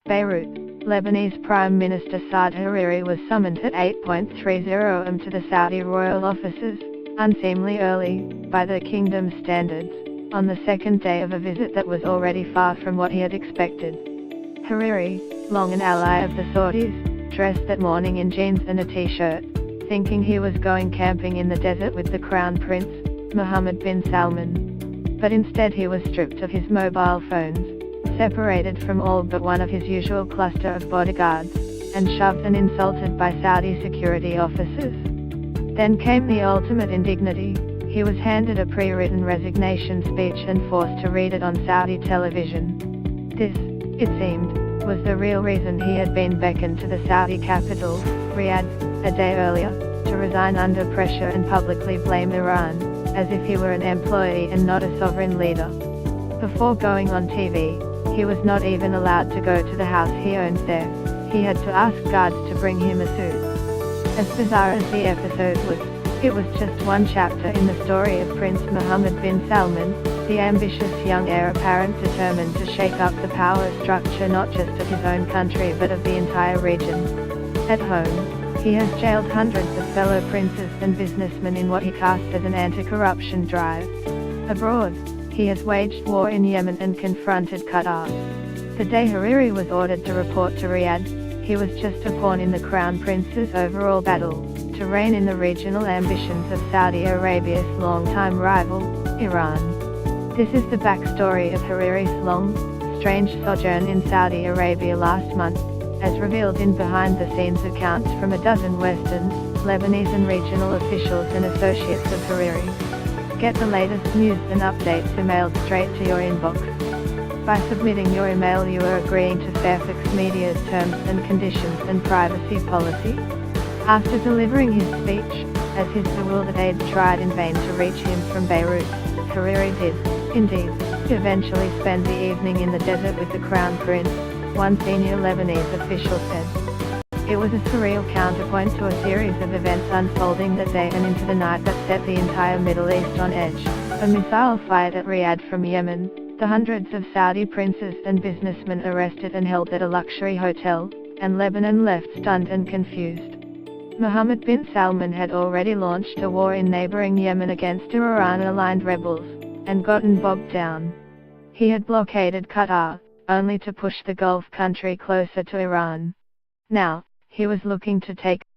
Beirut, Lebanese Prime Minister Saad Hariri was summoned at 8:30 am to the Saudi royal offices, unseemly early, by the kingdom's standards, on the second day of a visit that was already far from what he had expected. Hariri, long an ally of the Saudis, dressed that morning in jeans and a t-shirt, thinking he was going camping in the desert with the Crown Prince, Mohammed bin Salman. But instead he was stripped of his mobile phones, separated from all but one of his usual cluster of bodyguards, and shoved and insulted by Saudi security officers. Then came the ultimate indignity. He was handed a pre-written resignation speech and forced to read it on Saudi television. This, it seemed, was the real reason he had been beckoned to the Saudi capital, Riyadh, a day earlier, to resign under pressure and publicly blame Iran, as if he were an employee and not a sovereign leader. Before going on TV, he was not even allowed to go to the house he owns there. He had to ask guards to bring him a suit. As bizarre as the episode was, it was just one chapter in the story of Prince Mohammed bin Salman, the ambitious young heir apparent determined to shake up the power structure not just of his own country but of the entire region. At home, he has jailed hundreds of fellow princes and businessmen in what he casts as an anti-corruption drive. Abroad, he has waged war in Yemen and confronted Qatar. The day Hariri was ordered to report to Riyadh, he was just a pawn in the Crown Prince's overall battle, to rein in the regional ambitions of Saudi Arabia's longtime rival, Iran. This is the backstory of Hariri's long, strange sojourn in Saudi Arabia last month, as revealed in behind-the-scenes accounts from a dozen Western, Lebanese and regional officials and associates of Hariri. Get the latest news and updates emailed straight to your inbox. By submitting your email you are agreeing to Fairfax Media's terms and conditions and privacy policy. After delivering his speech, as his bewildered aides tried in vain to reach him from Beirut, Hariri did, indeed, eventually spend the evening in the desert with the Crown Prince, one senior Lebanese official said. It was a surreal counterpoint to a series of events unfolding that day and into the night that set the entire Middle East on edge. A missile fired at Riyadh from Yemen, the hundreds of Saudi princes and businessmen arrested and held at a luxury hotel, and Lebanon left stunned and confused. Mohammed bin Salman had already launched a war in neighboring Yemen against Iran-aligned rebels, and gotten bogged down. He had blockaded Qatar, only to push the Gulf country closer to Iran. Now, he was looking to take